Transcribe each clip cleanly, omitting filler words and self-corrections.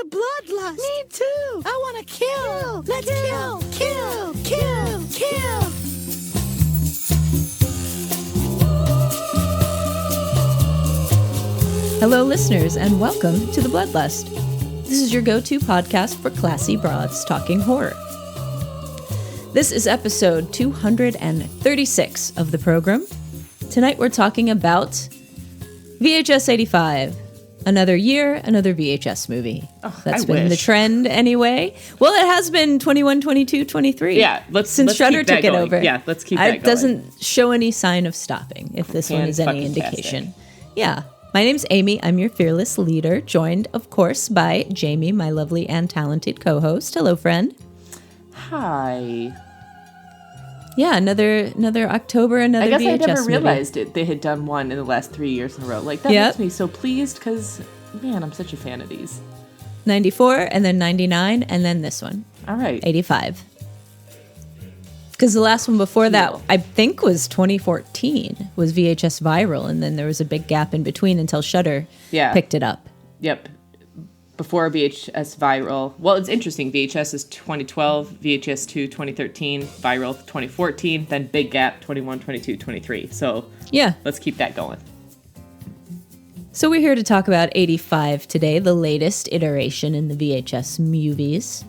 the bloodlust. Me too. I want to kill. Let's kill. Hello, listeners, and welcome to The Bloodlust. This is your go-to podcast for classy broads talking horror. This is episode 236 of the program. Tonight we're talking about VHS 85. Another year, another VHS movie. That's been the trend anyway. Well, it has been 21, 22, 23. Yeah, since Shudder took it over. Yeah, let's keep that going. It doesn't show any sign of stopping, if this one is any indication. Yeah. My name's Amy. I'm your fearless leader, joined, of course, by Jamie, my lovely and talented co-host. Hello, friend. Hi. Yeah, another October, another VHS movie. I guess I never realized they had done one in the last 3 years in a row. Like, that makes me so pleased because, man, I'm such a fan of these. 94, and then 99, and then this one. All right. 85. Because the last one before that, I think, was 2014, was VHS Viral, and then there was a big gap in between until Shudder picked it up. Yep. Before VHS Viral. Well, it's interesting. VHS is 2012, VHS 2, 2013, Viral 2014, then big gap 21, 22, 23. So yeah, let's keep that going. So we're here to talk about 85 today, the latest iteration in the VHS movies.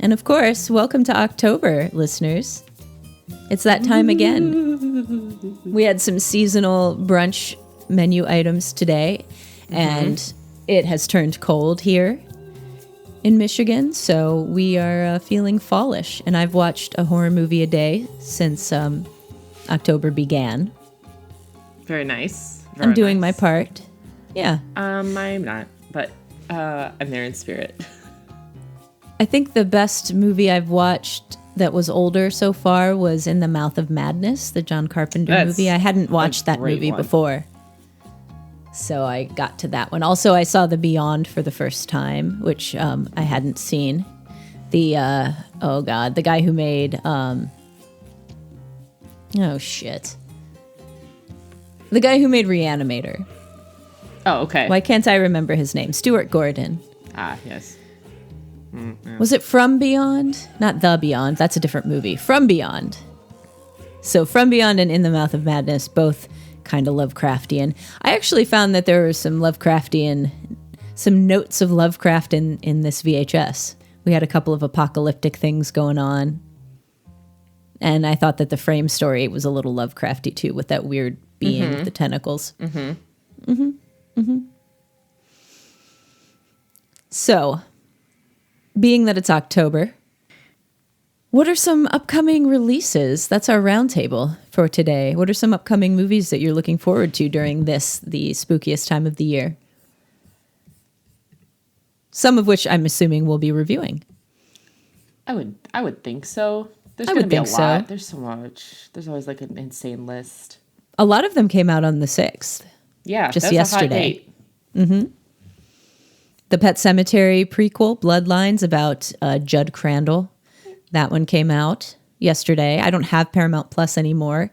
And of course, welcome to October, listeners. It's that time again. We had some seasonal brunch menu items today, and it has turned cold here in Michigan, so we are feeling fallish. And I've watched a horror movie a day since October began. Very nice. I'm doing my part. Yeah. I'm not, but I'm there in spirit. I think the best movie I've watched that was older so far was In the Mouth of Madness, the John Carpenter movie. I hadn't watched that movie before, so I got to that one. Also, I saw The Beyond for the first time, which I hadn't seen. The the guy who made the guy who made Reanimator. Oh, okay. Why can't I remember his name? Stuart Gordon. Ah, yes. Was it From Beyond? Not The Beyond. That's a different movie. From Beyond. So From Beyond and In the Mouth of Madness, both kind of Lovecraftian. I actually found that there were some notes of Lovecraft in this VHS. We had a couple of apocalyptic things going on. And I thought that the frame story was a little Lovecrafty too, with that weird being with the tentacles. So, being that it's October, what are some upcoming releases? That's our roundtable for today. What are some upcoming movies that you're looking forward to during the spookiest time of the year? Some of which I'm assuming we'll be reviewing. I would think so. There's going to be a lot. There's so much. There's always like an insane list. A lot of them came out on the 6th. Yeah, just that's yesterday. A hot date. The Pet Sematary prequel, Bloodlines, about Judd Crandall. That one came out yesterday. I don't have Paramount Plus anymore,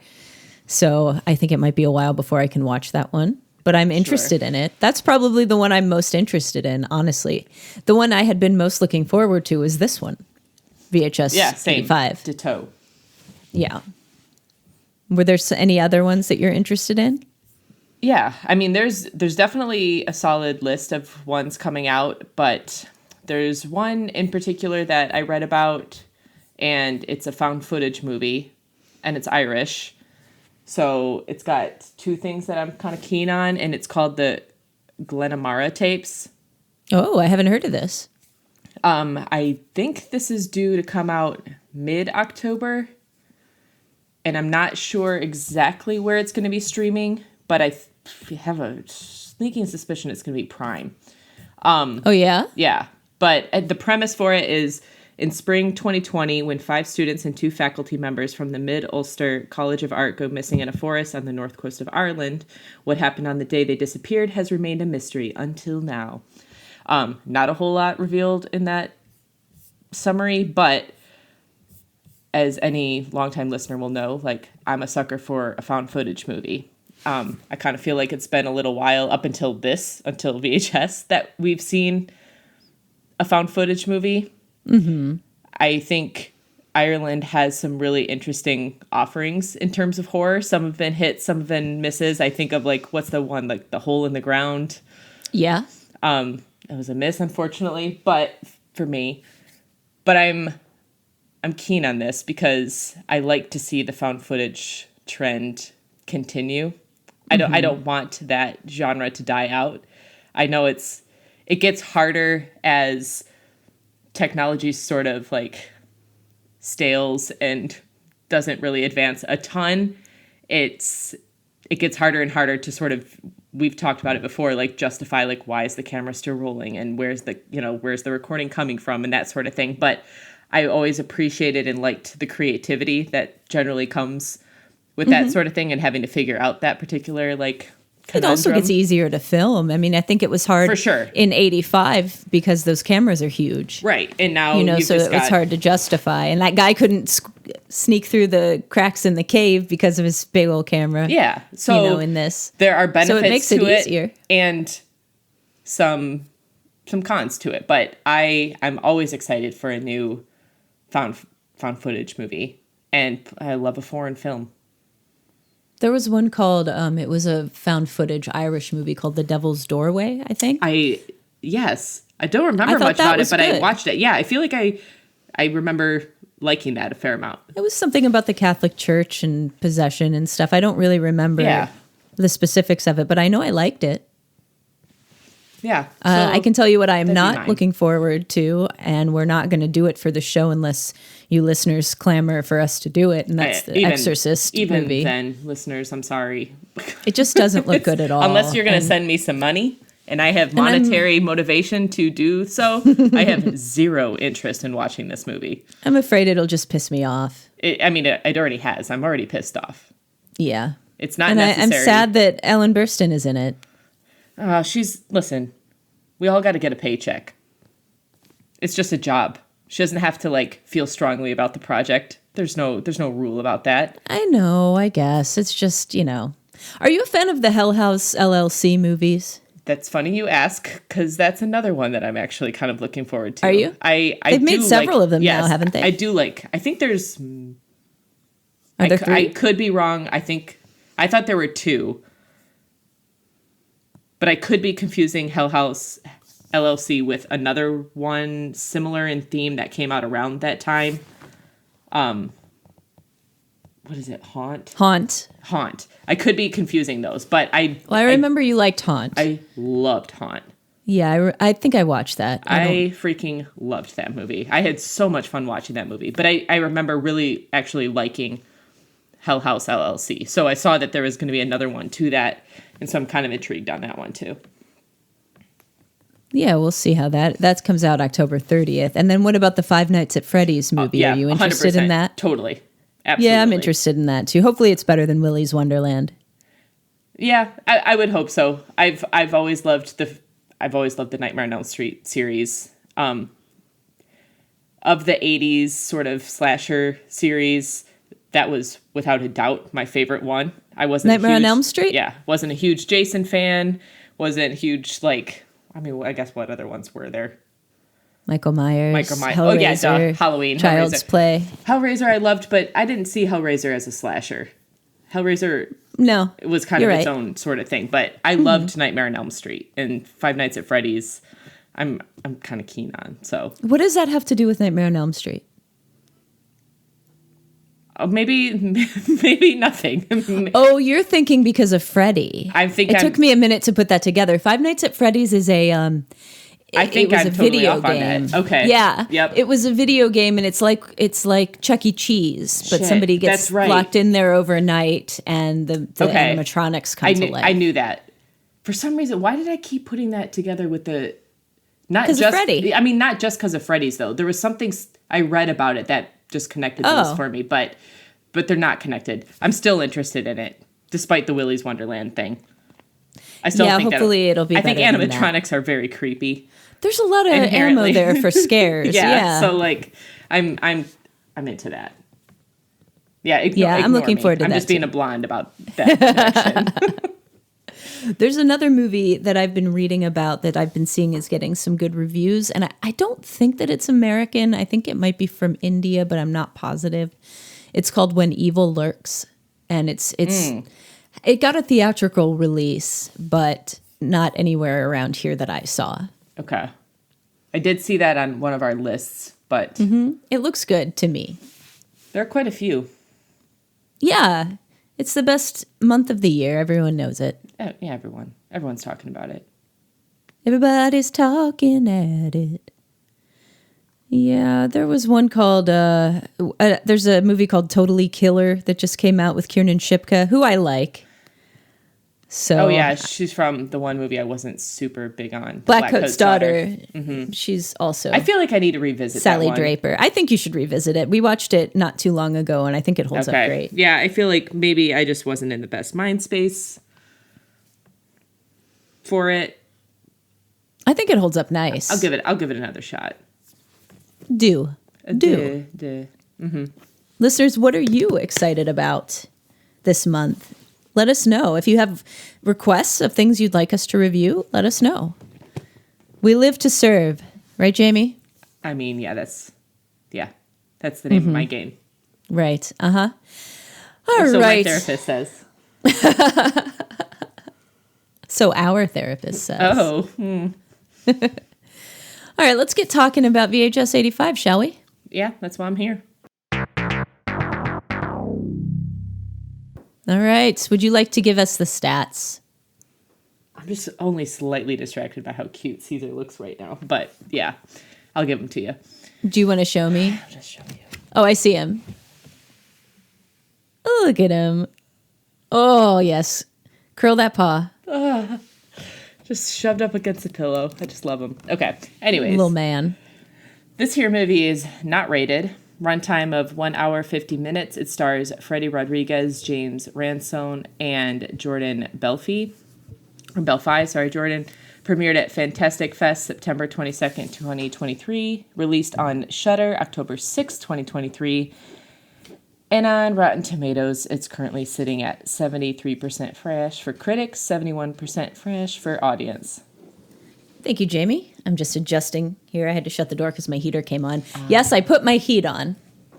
so I think it might be a while before I can watch that one. But I'm interested in it. That's probably the one I'm most interested in, honestly. The one I had been most looking forward to is this one, VHS 85. Ditto. Yeah. Were there any other ones that you're interested in? Yeah, I mean, there's definitely a solid list of ones coming out, but there's one in particular that I read about, and it's a found footage movie, and it's Irish. So it's got two things that I'm kind of keen on, and it's called the Glenamara tapes. Oh, I haven't heard of this. I think this is due to come out mid-October, and I'm not sure exactly where it's going to be streaming, but I have a sneaking suspicion it's going to be Prime. Oh, yeah? Yeah. But the premise for it is, in spring 2020, when 5 students and 2 faculty members from the Mid-Ulster College of Art go missing in a forest on the north coast of Ireland, what happened on the day they disappeared has remained a mystery until now. Not a whole lot revealed in that summary, but as any longtime listener will know, like, I'm a sucker for a found footage movie. I kind of feel like it's been a little while up until VHS that we've seen a found footage movie. Mm-hmm. I think Ireland has some really interesting offerings in terms of horror. Some have been hits, some have been misses. I think of like, what's the one, like The Hole in the Ground? Yeah. It was a miss, unfortunately, but for me. But I'm keen on this because I like to see the found footage trend continue. I don't want that genre to die out. I know it gets harder as technology sort of like stales and doesn't really advance a ton. It gets harder and harder to sort of, we've talked about it before, like justify like why is the camera still rolling and where's the recording coming from and that sort of thing. But I always appreciated and liked the creativity that generally comes with that sort of thing and having to figure out that particular like conundrum. It also gets easier to film. I mean, I think it was hard for sure in 85 because those cameras are huge. Right. And now, so it was hard to justify. And that guy couldn't sneak through the cracks in the cave because of his big old camera. Yeah. So in this, there are benefits so it makes to it easier and some cons to it. But I'm always excited for a new found footage movie. And I love a foreign film. There was one called, it was a found footage Irish movie called The Devil's Doorway, I think. Yes. I don't remember much about it, but good. I watched it. Yeah, I feel like I remember liking that a fair amount. It was something about the Catholic Church and possession and stuff. I don't really remember the specifics of it, but I know I liked it. Yeah. So I can tell you what I am not looking forward to, and we're not going to do it for the show unless you listeners clamor for us to do it, and that's the Exorcist movie. Even then, listeners, I'm sorry. It just doesn't look good at all. Unless you're going to send me some money, and I have monetary motivation to do so, I have zero interest in watching this movie. I'm afraid it'll just piss me off. It already has. I'm already pissed off. Yeah. It's not necessary. I'm sad that Ellen Burstyn is in it. Listen, we all got to get a paycheck. It's just a job. She doesn't have to like feel strongly about the project. There's no rule about that. I know, I guess. It's just, Are you a fan of the Hell House LLC movies? That's funny you ask, because that's another one that I'm actually kind of looking forward to. Are you? They've made several of them now, haven't they? I do I think there's... Are there 3? I could be wrong. I thought there were 2. But I could be confusing Hell House LLC with another one similar in theme that came out around that time. What is it? Haunt. I could be confusing those, but I remember you liked Haunt. I loved Haunt. Yeah, I think I watched that. I freaking loved that movie. I had so much fun watching that movie. But I remember really actually liking Hell House LLC. So I saw that there was going to be another one to that. And so I'm kind of intrigued on that one, too. Yeah, we'll see how that comes out October 30th. And then what about the Five Nights at Freddy's movie? Are you interested 100%. in that? Totally. Absolutely. Yeah, I'm interested in that, too. Hopefully it's better than Willy's Wonderland. Yeah, I would hope so. I've always loved the Nightmare on Elm Street series. Of the 80s sort of slasher series, that was without a doubt my favorite one. I wasn't Nightmare on Elm Street? Yeah, wasn't a huge Jason fan. Wasn't huge I guess what other ones were there? Michael Myers. Hellraiser, oh yeah, Halloween. Child's Play. Hellraiser I loved, but I didn't see Hellraiser as a slasher. Hellraiser it was kind of its own sort of thing, but I loved Nightmare on Elm Street and Five Nights at Freddy's. I'm kind of keen on. So what does that have to do with Nightmare on Elm Street? Oh, maybe nothing. Oh, you're thinking because of Freddy. It took me a minute to put that together. Five Nights at Freddy's is a I think it was I'm a totally video off game. On that. Okay. Yeah. Yep. It was a video game, and it's like Chuck E. Cheese, but somebody gets locked in there overnight, and the animatronics come to life. I knew that. For some reason, why did I keep putting that together with the? Not just of Freddy. I mean, not just because of Freddy's though. There was something I read about it that just connected those for me, but they're not connected. I'm still interested in it, despite the Willy's Wonderland thing. I still think hopefully it'll be. I think animatronics are very creepy. There's a lot of ammo there for scares. yeah. So I'm into that. Yeah. I'm looking forward to that. I'm just being a blonde about that connection. There's another movie that I've been reading about that I've been seeing is getting some good reviews. And I don't think that it's American. I think it might be from India, but I'm not positive. It's called When Evil Lurks. And it got a theatrical release, but not anywhere around here that I saw. Okay. I did see that on one of our lists, but... It looks good to me. There are quite a few. Yeah. It's the best month of the year. Everyone knows it. Yeah, everyone's talking about it. Everybody's talking at it. Yeah, there was one called, there's a movie called Totally Killer that just came out with Kiernan Shipka, who I like. So, oh, yeah, she's from the one movie I wasn't super big on. Blackcoat's Daughter. Mm-hmm. She's also... I feel like I need to revisit Sally that one. Draper. I think you should revisit it. We watched it not too long ago, and I think it holds up great. Yeah, I feel like maybe I just wasn't in the best mind space for it. I think it holds up nice. I'll give it another shot. Do. Mm-hmm. Listeners, what are you excited about this month? Let us know. If you have requests of things you'd like us to review, let us know. We live to serve. Right, Jamie? I mean, yeah, that's the name of my game. Right. Uh-huh. All so right. my therapist says. So our therapist says. Oh. All right, let's get talking about VHS 85, shall we? Yeah, that's why I'm here. All right. Would you like to give us the stats? I'm just only slightly distracted by how cute Caesar looks right now. But yeah, I'll give them to you. Do you want to show me? I'll just show you. Oh, I see him. Oh, look at him. Oh, yes. Curl that paw. Just shoved up against the pillow. I just love him. Okay. Anyways. Little man. This here movie is not rated. Runtime of 1 hour, 50 minutes. It stars Freddie Rodriguez, James Ransone, and Jordan Belfi. Jordan. Premiered at Fantastic Fest September 22nd, 2023. Released on Shudder October 6th, 2023. And on Rotten Tomatoes, it's currently sitting at 73% fresh for critics, 71% fresh for audience. Thank you, Jamie. I'm just adjusting here. I had to shut the door because my heater came on. Yes, I put my heat on.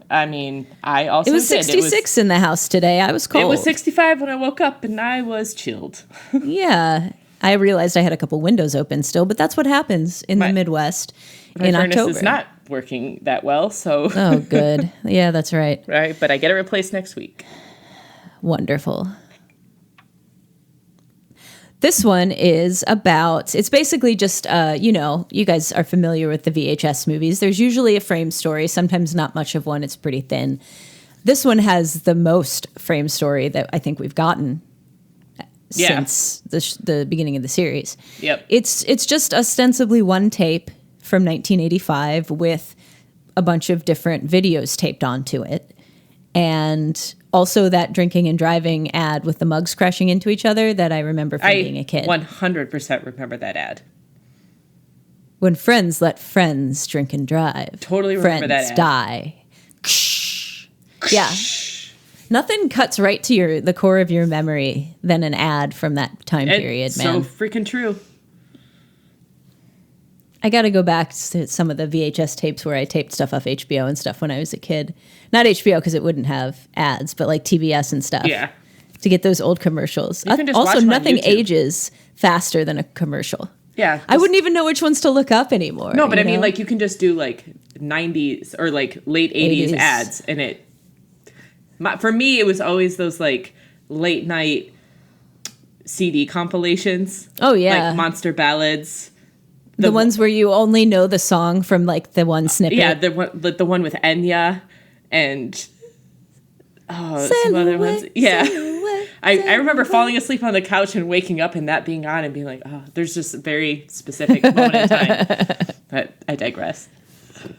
I mean, I also It was 66 in the house today. I was cold. It was 65 when I woke up, and I was chilled. Yeah. I realized I had a couple windows open still, but that's what happens in the Midwest in My furnace October. is not working that well, so... Oh, good. Yeah, that's right. Right, but I get it replaced next week. Wonderful. This one is about, it's basically just, you guys are familiar with the VHS movies. There's usually a frame story, sometimes not much of one. It's pretty thin. This one has the most frame story that I think we've gotten since the beginning of the series. Yep. It's just ostensibly one tape from 1985 with a bunch of different videos taped onto it. And also that drinking and driving ad with the mugs crashing into each other that I remember from being a kid. 100% remember that ad. When friends let friends drink and drive. Totally remember that ad. Friends die. Yeah. Nothing cuts right to the core of your memory than an ad from that time period, man. So freaking true. I got to go back to some of the VHS tapes where I taped stuff off HBO and stuff when I was a kid. Not HBO because it wouldn't have ads, but like TBS and stuff. Yeah. To get those old commercials. You can just Also, watch them on nothing YouTube. ages faster than a commercial. Yeah. I wouldn't even know which ones to look up anymore. No, but I mean, know? like, you can just do, like, 90s or, like, late 80s ads, and it... for me, it was always those, like, late-night CD compilations. Oh, yeah. Like, Monster Ballads. The ones where you only know the song from, like, the one snippet. Yeah, the one with Enya and... some other ones. Yeah. I remember falling asleep on the couch and waking up and that being on and being like, oh, there's just a very specific moment in time. But I digress.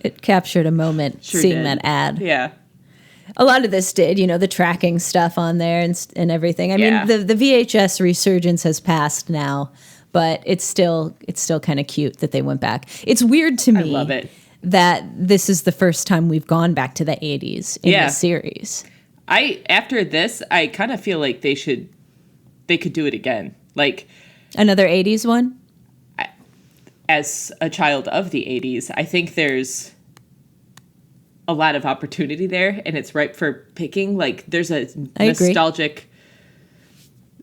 It captured a moment seeing that ad. Yeah. A lot of this did, the tracking stuff on there and everything. I mean, the VHS resurgence has passed now, but it's still kind of cute that they went back. It's weird to me I love it. that this is the first time we've gone back to the 80s in the series. After this, I kind of feel like they could do it again. Like, Another 80s one? as a child of the 80s, I think there's a lot of opportunity there, and it's ripe for picking. Like, there's a nostalgic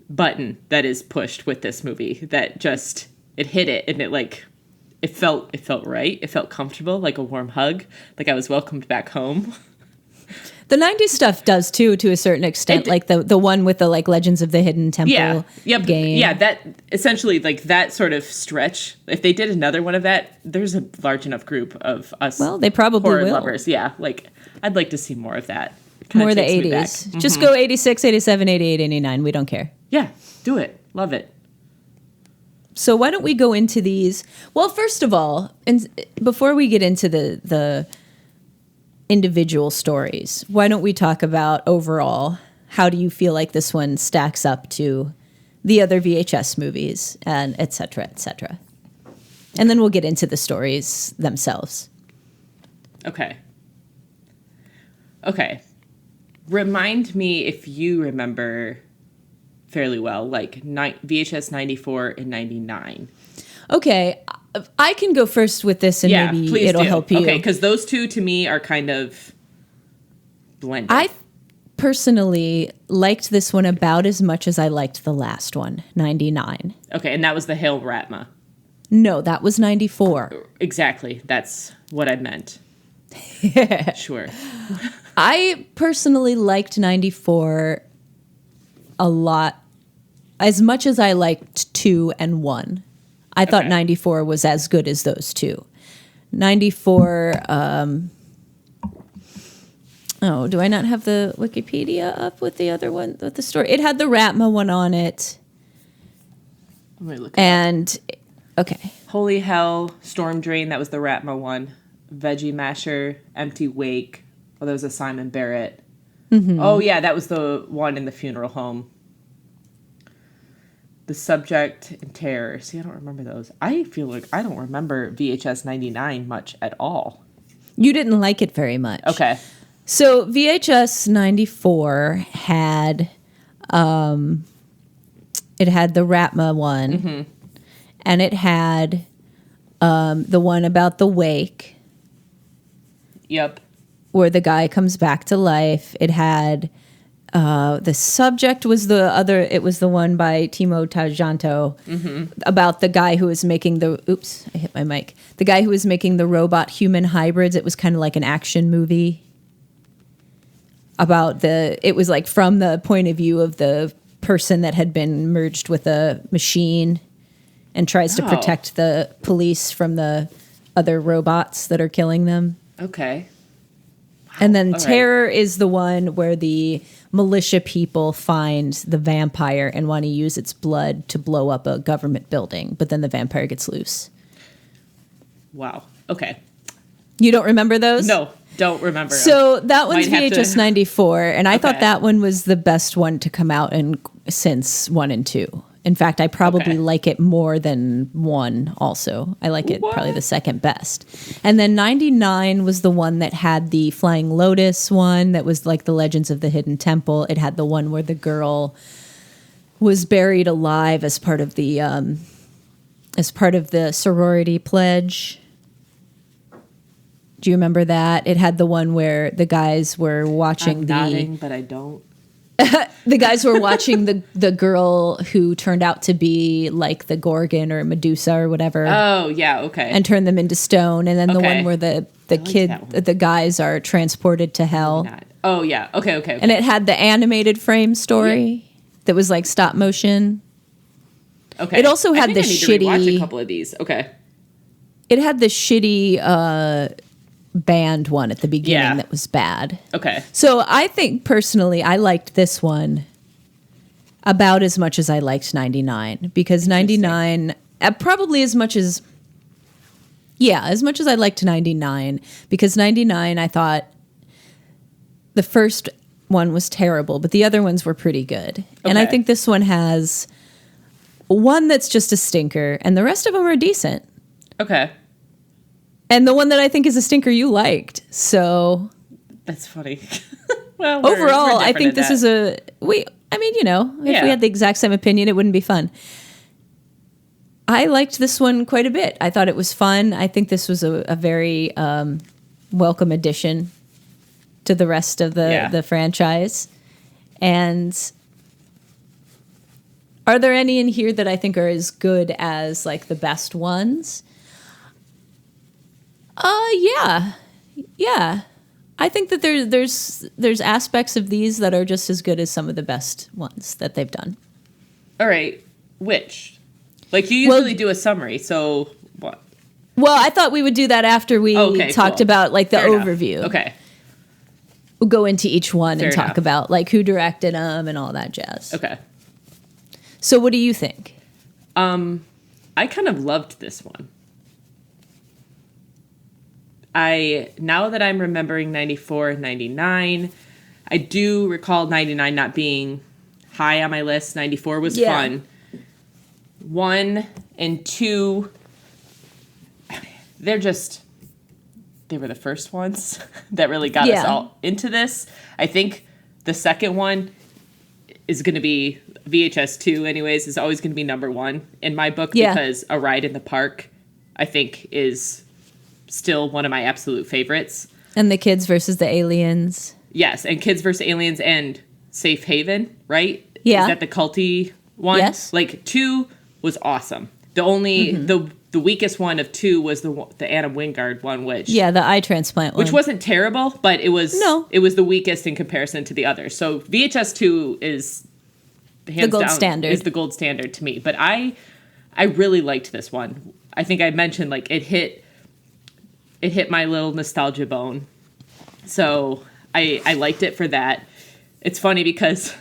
button that is pushed with this movie that just, it hit it, and it felt right. It felt comfortable, like a warm hug, like I was welcomed back home. The 90s stuff does too, to a certain extent, like the one with the like Legends of the Hidden Temple game. Yeah, that essentially, like, that sort of stretch. If they did another one of that, there's a large enough group of us. Well, they probably horror will. Lovers. Yeah, like, I'd like to see more of that. More of the 80s. Just go 86, 87, 88, 89. We don't care. Yeah, do it. Love it. So why don't we go into these? Well, first of all, and before we get into the individual stories, why don't we talk about overall, how do you feel like this one stacks up to the other VHS movies, and et cetera, et cetera. And then we'll get into the stories themselves. Okay. Remind me if you remember fairly well, like VHS 94 and 99. Okay, I can go first with this, and maybe it'll help you. Okay, because those two to me are kind of blended. I personally liked this one about as much as I liked the last one, 99. Okay, and that was the Hail Ratma. No, that was 94. Exactly, that's what I meant. Sure. I personally liked 94 a lot, as much as I liked 2 and 1. I thought 94 was as good as those two. 94, do I not have the Wikipedia up with the other one, with the story? It had the Ratma one on it. Let me look okay. Holy Hell, Storm Drain, that was the Ratma one. Veggie Masher, Empty Wake. Oh, that was a Simon Barrett. Mm-hmm. Oh, yeah, that was the one in the funeral home. The Subject and Terror. See, I don't remember those. I feel like I don't remember VHS 99 much at all. You didn't like it very much. Okay. So VHS 94 had, it had the Ratma one, mm-hmm. and it had the one about the wake. Yep. Where the guy comes back to life. It had... The Subject was the other. It was the one by Timo Tangento, mm-hmm. about the guy who was making the. Oops, I hit my mic. The guy who was making the robot human hybrids. It was kind of like an action movie. About it was like from the point of view of the person that had been merged with a machine, and tries to protect the police from the other robots that are killing them. Okay. And then Terror is the one where the militia people find the vampire and want to use its blood to blow up a government building, but then the vampire gets loose. Wow. Okay. You don't remember those? No, don't remember. So that one's VHS 94, and I thought that one was the best one to come out since 1 and 2. In fact, I probably like it more than 1 also. I like it probably the second best. And then 99 was the one that had the Flying Lotus one that was like the Legends of the Hidden Temple. It had the one where the girl was buried alive as part of the sorority pledge. Do you remember that? It had the one where the guys were watching I'm nodding, but I don't. The guys were watching the girl who turned out to be like the Gorgon or Medusa or whatever. Oh, yeah, okay. And turned them into stone. And then the one where the guys are transported to hell. Oh, yeah. Okay. And it had the animated frame story that was like stop motion. Okay. It also had the I need shitty... to rewatch a couple of these. Okay. It had the shitty... band one at the beginning that was bad. Okay. So I think personally I liked this one about as much as I liked 99, because 99 probably as much as I liked 99, because 99 I thought the first one was terrible, but the other ones were pretty good. Okay. And I think this one has one that's just a stinker and the rest of them are decent. Okay. And the one that I think is a stinker you liked. So that's funny. Well, overall, I think this is if we had the exact same opinion, it wouldn't be fun. I liked this one quite a bit. I thought it was fun. I think this was a very welcome addition to the rest of the franchise. And are there any in here that I think are as good as like the best ones? Yeah. I think that there's aspects of these that are just as good as some of the best ones that they've done. All right. Which? Like, you usually do a summary, so what? Well, I thought we would do that after we talked about, like, the overview. Okay. We'll go into each one and Fair talk enough. about, like, who directed them and all that jazz. Okay. So what do you think? I kind of loved this one. Now that I'm remembering 94 and 99, I do recall 99 not being high on my list. 94 was fun. 1 and 2, they were the first ones that really got us all into this. I think the second one is going to be VHS 2 anyways, is always going to be number 1 in my book because A Ride in the Park, I think, is still one of my absolute favorites. And the kids versus the aliens. Yes, and Kids vs. Aliens and Safe Haven, right? Yeah. Is that the culty one? Yes. Like, 2 was awesome. The only, the weakest one of 2 was the Adam Wingard one, which... Yeah, the eye transplant one. Which wasn't terrible, but it was... No. It was the weakest in comparison to the others. So VHS 2 is... Hands the gold down, standard. Is the gold standard to me. But I really liked this one. I think I mentioned, like, it hit my little nostalgia bone. So I liked it for that. It's funny because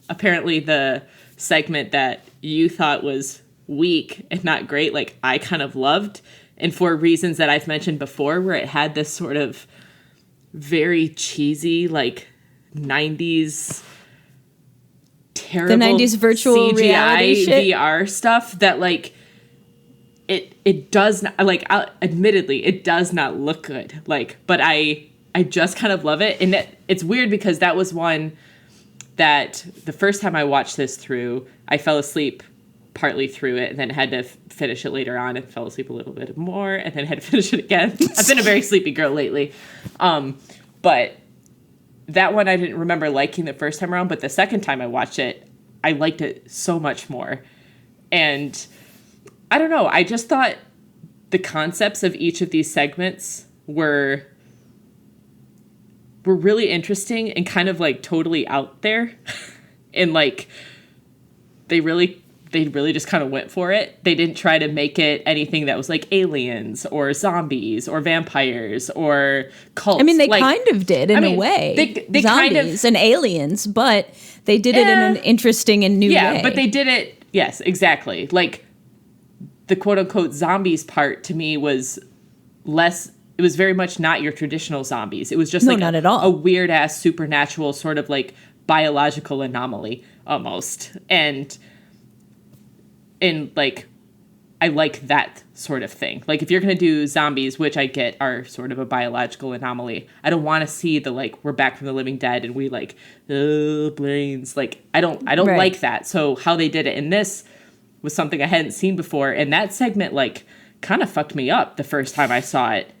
apparently the segment that you thought was weak and not great, like, I kind of loved. And for reasons that I've mentioned before, where it had this sort of very cheesy, like, 90s... terrible the 90s virtual CGI reality shit. VR stuff that, like, it does not, like, admittedly it does not look good, like, but I just kind of love it. And it's weird because that was one that the first time I watched this through, I fell asleep partly through it and then had to finish it later on and fell asleep a little bit more and then had to finish it again. I've been a very sleepy girl lately. But that one I didn't remember liking the first time around, but the second time I watched it, I liked it so much more. And I don't know, I just thought the concepts of each of these segments were really interesting and kind of, like, totally out there. And, like, they really just kind of went for it. They didn't try to make it anything that was like aliens or zombies or vampires or cults. I mean, they like, kind of did in a way. They zombies kind of, and aliens, but they did it in an interesting and new way. Yeah, but they did it. Yes, exactly. Like, the quote unquote zombies part to me was less. It was very much not your traditional zombies. It was just like not at all. A weird ass supernatural sort of like biological anomaly almost. And like, I like that sort of thing. Like, if you're going to do zombies, which I get are sort of a biological anomaly, I don't want to see the, like, we're back from the living dead and we, like, brains. Like, I don't Right. like that. So how they did it in this was something I hadn't seen before. And that segment, like, kind of fucked me up the first time I saw it.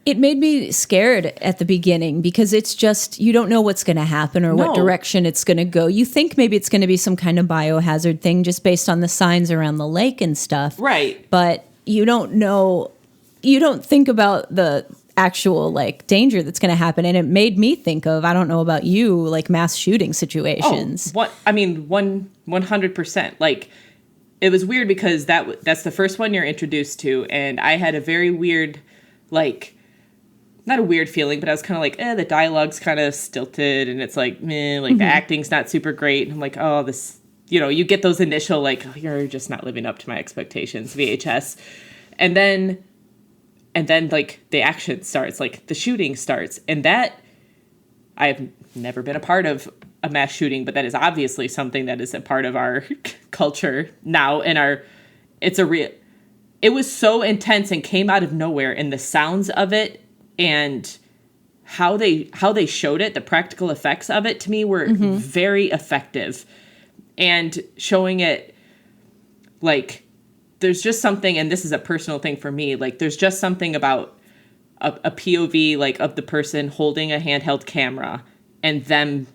It made me scared at the beginning because it's just, you don't know what's going to happen or what direction it's going to go. You think maybe it's going to be some kind of biohazard thing just based on the signs around the lake and stuff. Right. But you don't know, you don't think about the actual, like, danger that's going to happen. And it made me think of, I don't know about you, like, mass shooting situations. Oh, 100%. Like, it was weird because that's the first one you're introduced to. And I had a very weird, like, not a weird feeling, but I was kind of like, the dialogue's kind of stilted, and it's like, meh, like, the acting's not super great. And I'm like, oh, this, you know, you get those initial, like, oh, you're just not living up to my expectations, VHS. And then, like, the action starts, like, the shooting starts. And that, I've never been a part of a mass shooting, but that is obviously something that is a part of our culture now, and it was so intense and came out of nowhere, and the sounds of it, and how they showed it, the practical effects of it to me were very effective. And showing it, like, there's just something, and this is a personal thing for me, like there's just something about a POV like of the person holding a handheld camera and them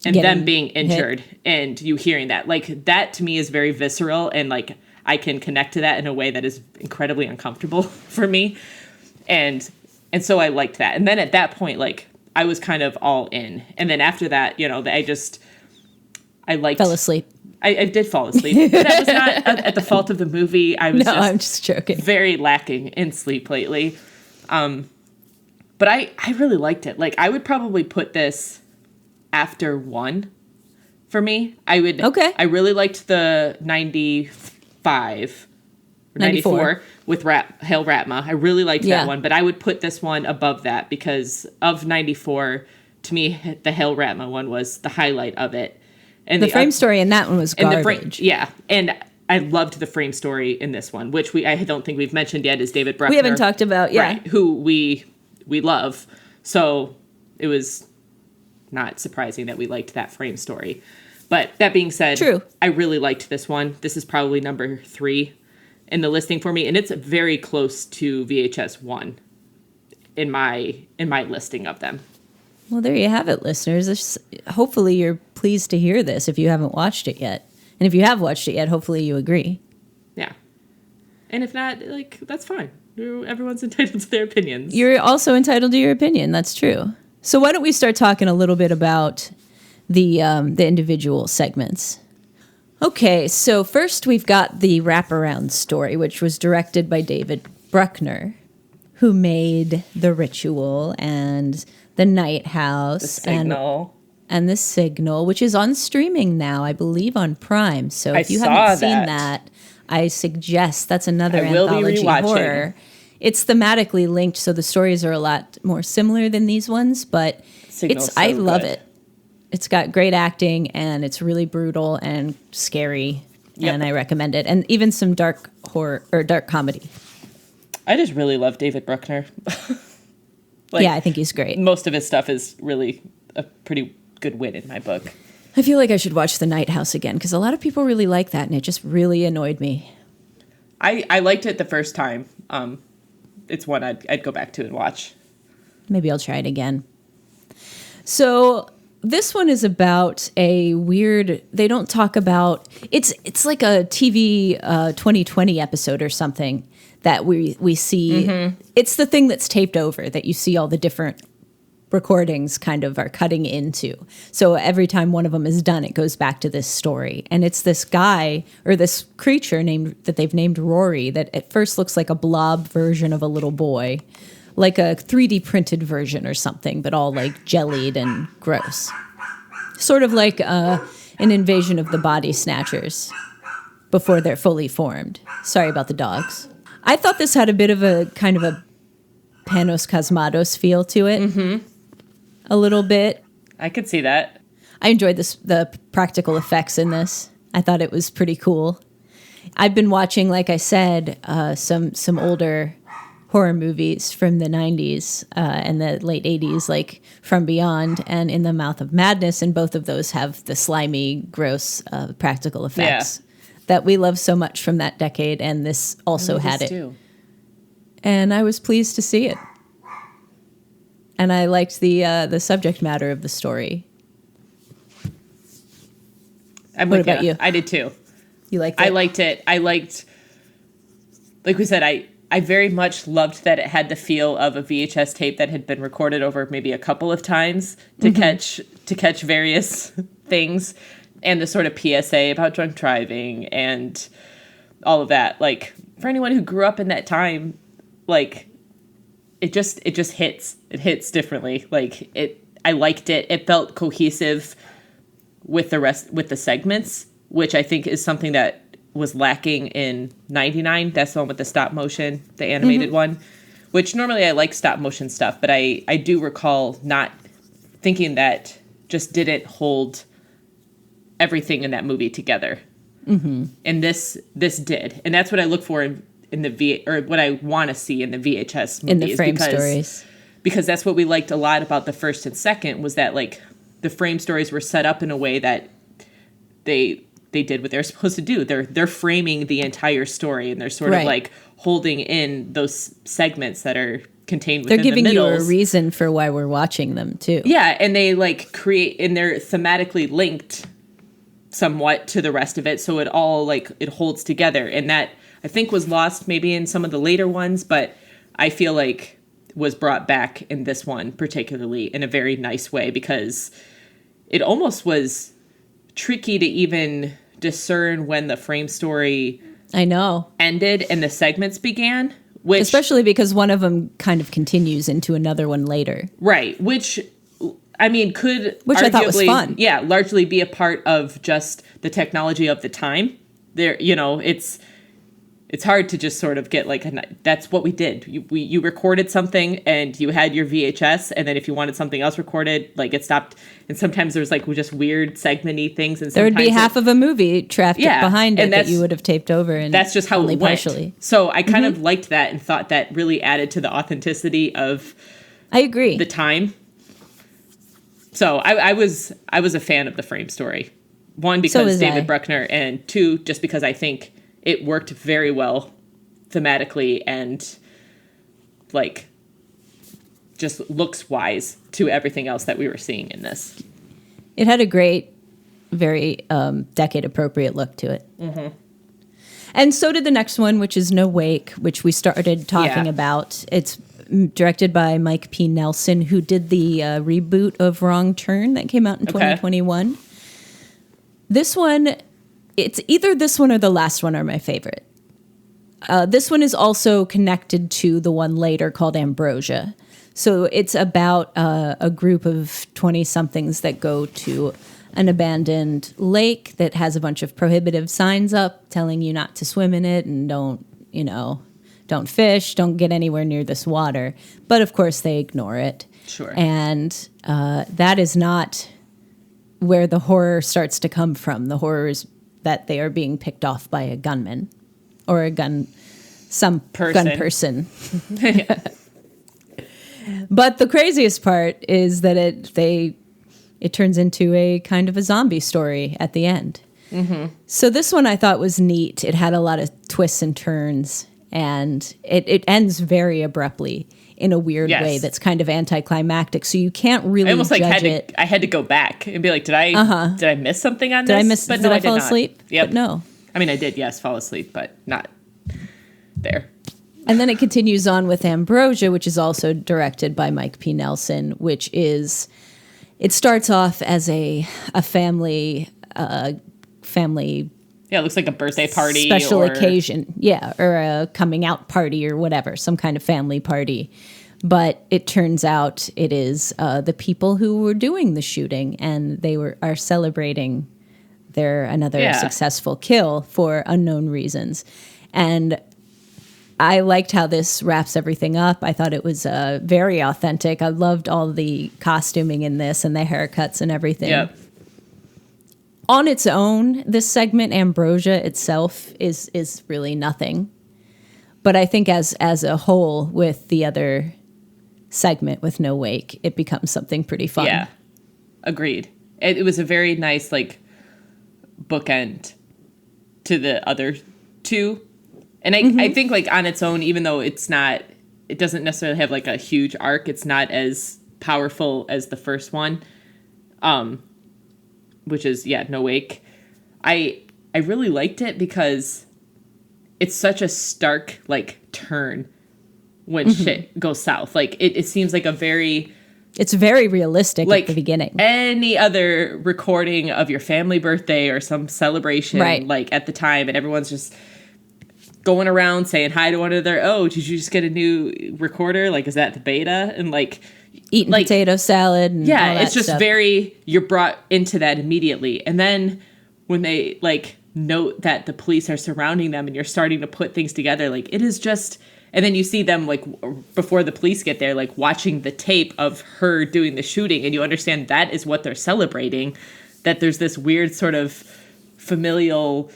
being injured and you hearing that. Like that to me is very visceral, and like I can connect to that in a way that is incredibly uncomfortable for me. And so I liked that. And then at that point, like I was kind of all in. And then after that, you know, I Fell asleep. I did fall asleep. That was not at the fault of the movie. I'm just joking. Very lacking in sleep lately. But I really liked it. Like I would probably put this after 1 for me. Okay. I really liked the 95 or 94 with Hail Ratma. I really liked that one, but I would put this one above that because of 94, to me, the Hail Ratma one was the highlight of it. And the frame story in that one was garbage. And I loved the frame story in this one, which I don't think we've mentioned yet, is David Bruckner. We haven't talked about, right, who we love. So it was not surprising that we liked that frame story. But that being said, true. I really liked this one. This is probably number 3 in the listing for me, and it's very close to VHS 1 in my listing of them. Well, there you have it, listeners. Hopefully you're pleased to hear this if you haven't watched it yet. And if you have watched it yet, hopefully you agree. Yeah. And if not, like, that's fine. Everyone's entitled to their opinions. You're also entitled to your opinion. That's true. So why don't we start talking a little bit about the individual segments? Okay, so first we've got the wraparound story, which was directed by David Bruckner, who made The Ritual and The Night House. The Signal. And The Signal, which is on streaming now, I believe on Prime. So if you haven't seen that, I suggest that's another anthology horror. It's thematically linked, so the stories are a lot more similar than these ones, but I love it. It's got great acting, and it's really brutal and scary, and I recommend it. And even some dark horror or dark comedy. I just really love David Bruckner. I think he's great. Most of his stuff is really a pretty good win in my book. I feel like I should watch The Night House again, because a lot of people really like that, and it just really annoyed me. I liked it the first time. It's one I'd go back to and watch. Maybe I'll try it again. So this one is about a weird, they don't talk about, it's like a TV 2020 episode or something that we see. Mm-hmm. It's the thing that's taped over that you see all the different recordings kind of are cutting into. So every time one of them is done, it goes back to this story. And it's this guy or this creature that they've named Rory that at first looks like a blob version of a little boy, like a 3D printed version or something, but all like jellied and gross. Sort of like an invasion of the body snatchers before they're fully formed. Sorry about the dogs. I thought this had a bit of a kind of a Panos Cosmatos feel to it. Mm-hmm. A little bit. I could see that. I enjoyed the practical effects in this. I thought it was pretty cool. I've been watching, like I said, some older horror movies from the 90s and the late 80s, like From Beyond and In the Mouth of Madness, and both of those have the slimy, gross practical effects that we love so much from that decade, and this also had it. Too. And I was pleased to see it. And I liked the subject matter of the story. What about you? I did too. You liked it? I liked it. I liked, like we said, I very much loved that it had the feel of a VHS tape that had been recorded over maybe a couple of times to catch various things, and the sort of PSA about drunk driving and all of that. Like, for anyone who grew up in that time, like, it just hits. It hits differently. Like, I liked it. It felt cohesive with the segments, which I think is something that was lacking in 99. That's the one with the stop motion, the animated one, which normally I like stop motion stuff, but I do recall not thinking that just didn't hold everything in that movie together. Mm-hmm. And this did. And that's what I look for in the or what I want to see in the VHS movies. In the frame stories. Because that's what we liked a lot about the first and second, was that, like, the frame stories were set up in a way that they they did what they're supposed to do. They're framing the entire story, and they're sort of like holding in those segments that are contained within the middles. They're giving you a reason for why we're watching them too. Yeah, and they like create, and they're thematically linked somewhat to the rest of it, so it all like it holds together. And that I think was lost maybe in some of the later ones, but I feel like was brought back in this one particularly in a very nice way, because it almost was tricky to even discern when the frame story ended and the segments began, which especially because one of them kind of continues into another one later, right, which I mean could I thought was fun, largely be a part of just the technology of the time. There, you know, it's hard to just sort of get like, that's what we did. You recorded something and you had your VHS, and then if you wanted something else recorded, like it stopped. And sometimes there's like just weird segment-y things. And there would be half of a movie traffic behind it that you would have taped over. And that's just how only it went. Partially. So I kind of liked that and thought that really added to the authenticity of I agree. the time. So I was a fan of the frame story. One, because David Bruckner, and two, just because I think it worked very well thematically and like just looks wise to everything else that we were seeing in this. It had a great, very decade appropriate look to it. Mm-hmm. And so did the next one, which is No Wake, which we started talking about. It's directed by Mike P. Nelson, who did the reboot of Wrong Turn that came out in 2021. This one, it's either this one or the last one are my favorite. This one is also connected to the one later called Ambrosia. So it's about a group of 20-somethings that go to an abandoned lake that has a bunch of prohibitive signs up telling you not to swim in it and don't fish, don't get anywhere near this water. But of course they ignore it. Sure. And that is not where the horror starts to come from. The horror is that they are being picked off by a gunman or gun person. But the craziest part is that it turns into a kind of a zombie story at the end. Mm-hmm. So this one I thought was neat. It had a lot of twists and turns, and it ends very abruptly in a weird way that's kind of anticlimactic. So you can't really I almost judge it. I had to go back and be like, did I miss something on this? Did I fall asleep? Yep. But no. I mean, I did, yes, fall asleep, but not there. And then it continues on with Ambrosia, which is also directed by Mike P. Nelson, which is, it starts off as a family. Yeah, it looks like a birthday party. Special occasion. Yeah, or a coming out party or whatever, some kind of family party. But it turns out it is the people who were doing the shooting, and they are celebrating another successful kill for unknown reasons. And I liked how this wraps everything up. I thought it was very authentic. I loved all the costuming in this and the haircuts and everything. Yep. On its own, this segment, Ambrosia itself, is really nothing. But I think as a whole, with the other segment with No Wake, it becomes something pretty fun. Yeah, agreed. It was a very nice, like, bookend to the other two. And I think, like, on its own, even though it doesn't necessarily have, like, a huge arc, it's not as powerful as the first one, which is, No Wake. I really liked it because it's such a stark, like, turn when shit goes south. Like, it seems like it's very realistic at the beginning. Any other recording of your family birthday or some celebration, like, at the time, and everyone's just going around saying hi to one another. Oh, did you just get a new recorder? Like, is that the beta? And like eating potato salad. And all that it's just stuff. you're brought into that immediately. And then when they like note that the police are surrounding them and you're starting to put things together, like it is just, and then you see them like before the police get there, like watching the tape of her doing the shooting, and you understand that is what they're celebrating, that there's this weird sort of familial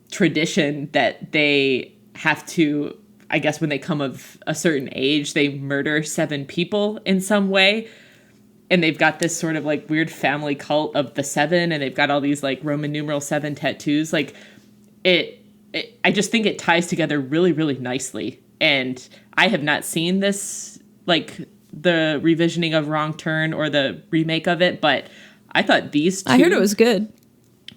tradition that they have to, I guess when they come of a certain age, they murder 7 people in some way. and they've got this sort of like weird family cult of the seven, and they've got all these like Roman numeral 7 tattoos. Like I just think it ties together really, really nicely. And I have not seen this, like the revisioning of Wrong Turn or the remake of it, but I thought these two I heard it was good.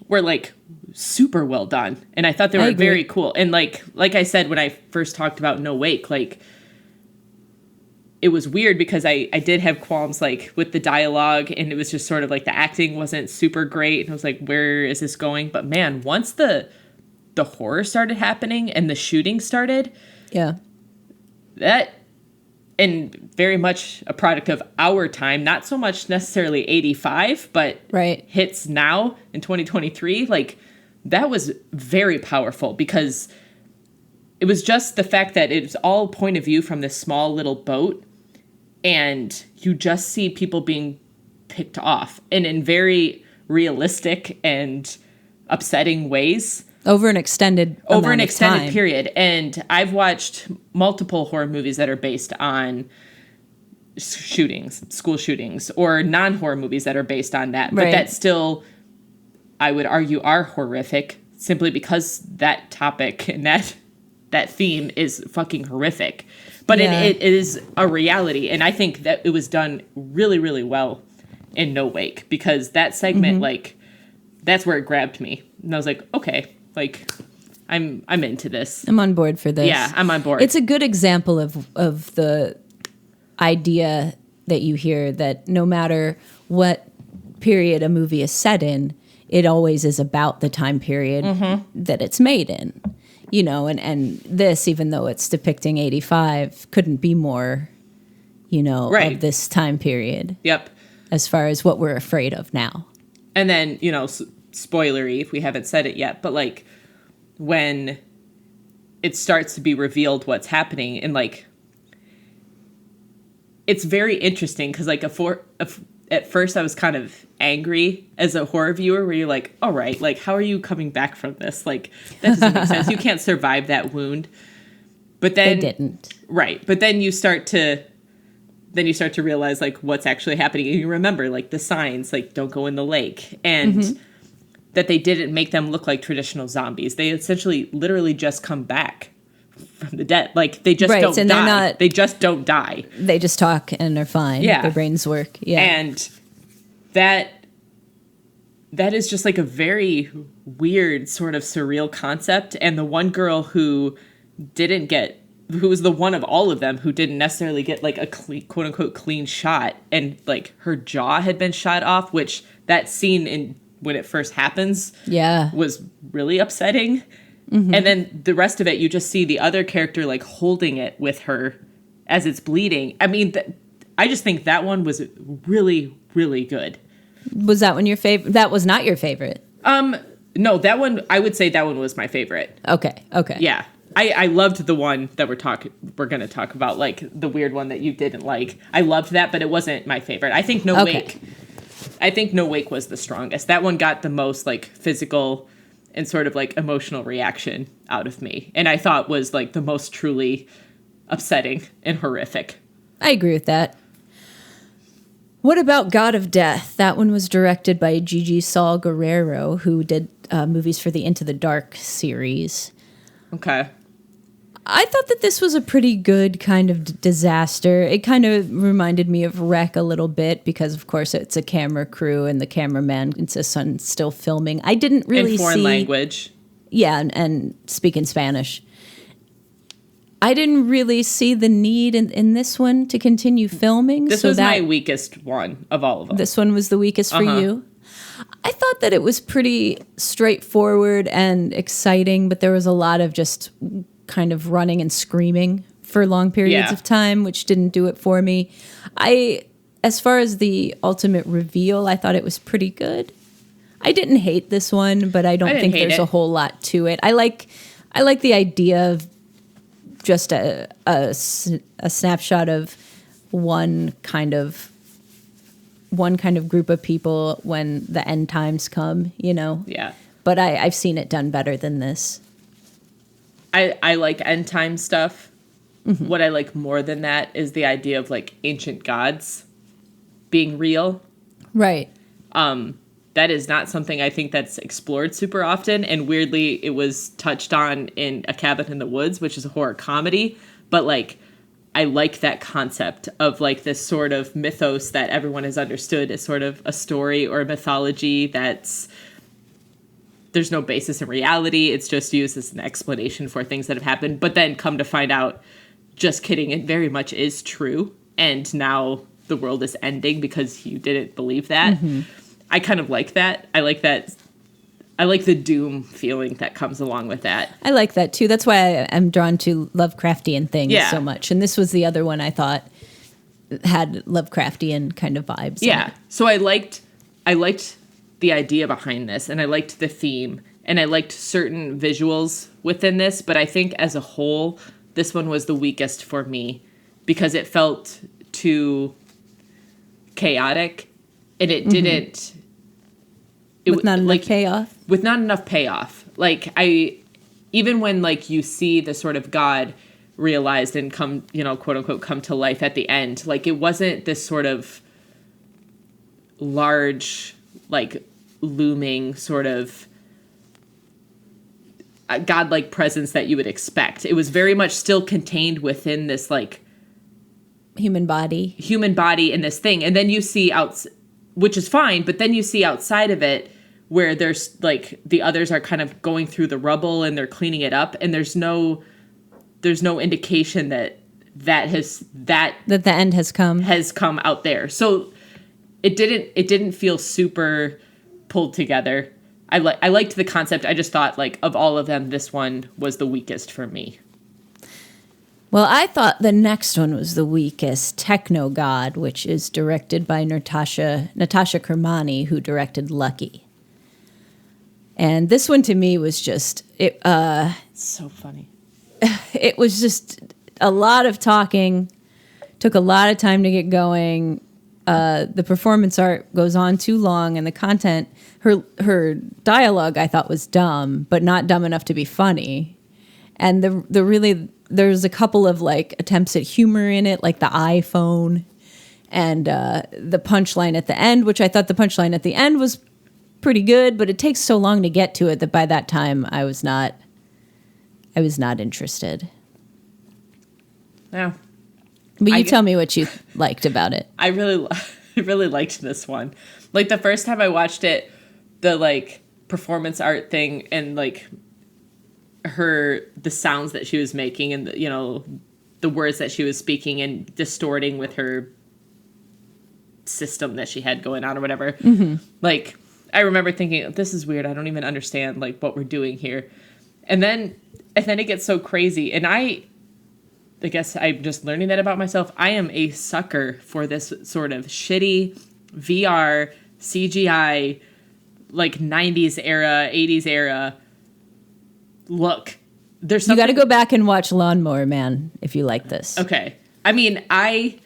Were like super well done. And I thought they were very cool. And like I said, when I first talked about No Wake, like it was weird because I did have qualms like with the dialogue, and it was just sort of like the acting wasn't super great. And I was like, where is this going? But man, once the horror started happening and the shooting started, yeah, that, and very much a product of our time, not so much necessarily 85, but hits now in 2023, like that was very powerful because it was just the fact that it's all point of view from this small little boat, and you just see people being picked off, and in very realistic and upsetting ways. Over an extended time. period. And I've watched multiple horror movies that are based on shootings, school shootings, or non-horror movies that are based on that. But that still, I would argue, are horrific simply because that topic and that theme is fucking horrific. But it is a reality. And I think that it was done really, really well in No Wake, because that segment, like, that's where it grabbed me. And I was like, okay, like, I'm into this. I'm on board for this. Yeah, I'm on board. It's a good example of the idea that you hear that no matter what period a movie is set in, it always is about the time period that it's made in. You know, and this, even though it's depicting 85, couldn't be more, you know, of this time period. Yep. As far as what we're afraid of now. And then, you know, spoilery if we haven't said it yet, but like when it starts to be revealed what's happening, and like it's very interesting because like at first I was kind of angry as a horror viewer, where you're like, all right, like how are you coming back from this? Like that doesn't make sense. You can't survive that wound. But then they didn't. Right. But then you start to realize like what's actually happening. And you remember like the signs, like don't go in the lake, and that they didn't make them look like traditional zombies. They essentially literally just come back from the dead. Like they just don't die. They just don't die. They just talk and are fine. Yeah. Their brains work. Yeah. And that is just like a very weird sort of surreal concept. And the one girl who was the one of all of them who didn't necessarily get like a clean, quote unquote clean shot, and like her jaw had been shot off, which that scene when it first happens was really upsetting. And then the rest of it, you just see the other character like holding it with her as it's bleeding. I mean, I just think that one was really, really good. Was that one your favorite? That was not your favorite. No, that one, I would say that one was my favorite. Okay. Yeah. I loved the one that we're going to talk about, like the weird one that you didn't like. I loved that, but it wasn't my favorite. I think No Wake was the strongest. That one got the most like physical and sort of like emotional reaction out of me, and I thought was like the most truly upsetting and horrific. I agree with that. What about God of Death? That one was directed by Gigi Saul Guerrero, who did movies for the Into the Dark series. Okay. I thought that this was a pretty good kind of disaster. It kind of reminded me of Wreck a little bit because, of course, it's a camera crew and the cameraman insists on still filming. I didn't really see... In foreign language. Yeah, and speaking Spanish. I didn't really see the need in this one to continue filming. This was my weakest one of all of them. This one was the weakest for you? I thought that it was pretty straightforward and exciting, but there was a lot of just kind of running and screaming for long periods of time, which didn't do it for me. As far as the ultimate reveal, I thought it was pretty good. I didn't hate this one, but I don't think there's a whole lot to it. I like the idea of just a snapshot of one kind of group of people when the end times come, you know? Yeah. But I've seen it done better than this. I like end time stuff. What I like more than that is the idea of like ancient gods being real. Right. That is not something I think that's explored super often. And weirdly, it was touched on in A Cabin in the Woods, which is a horror comedy. But like, I like that concept of like this sort of mythos that everyone has understood as sort of a story or a mythology that's, there's no basis in reality. It's just used as an explanation for things that have happened. But then come to find out, just kidding, it very much is true. And now the world is ending because you didn't believe that. Mm-hmm. I kind of like that. I like that. I like the doom feeling that comes along with that. I like that too. That's why I'm drawn to Lovecraftian things so much. And this was the other one I thought had Lovecraftian kind of vibes. Yeah. So I liked the idea behind this, and I liked the theme, and I liked certain visuals within this, but I think as a whole, this one was the weakest for me because it felt too chaotic, and it didn't... With not enough payoff? With not enough payoff. Like, even when, like, you see the sort of God realized and come, you know, quote unquote, come to life at the end, like, it wasn't this sort of large, like, looming sort of godlike presence that you would expect. It was very much still contained within this, like, human body in this thing. And then you see which is fine, but then you see outside of it where there's like the others are kind of going through the rubble and they're cleaning it up, and there's no indication that the end has come out there. So it didn't feel super pulled together. I liked the concept. I just thought, like, of all of them, this one was the weakest for me. Well, I thought the next one was the weakest, TKNOGD, which is directed by Natasha Kermani, who directed Lucky. And this one to me was just it's so funny. It was just a lot of talking, took a lot of time to get going. The performance art goes on too long, and the content, her dialogue I thought was dumb, but not dumb enough to be funny. And there's a couple of like attempts at humor in it, like the iPhone and the punchline at the end, which I thought the punchline at the end was pretty good, but it takes so long to get to it that by that time I was not interested. Yeah. But you tell me what you liked about it. I really liked this one. Like, the first time I watched it, the like performance art thing and like the sounds that she was making and the, you know, the words that she was speaking and distorting with her system that she had going on or whatever. Mm-hmm. Like, I remember thinking, this is weird. I don't even understand like what we're doing here. And then it gets so crazy. And I guess I'm just learning that about myself. I am a sucker for this sort of shitty VR CGI, like 90s era, 80s era look. There's something... You got to go back and watch Lawnmower Man if you like this. Okay. I mean, I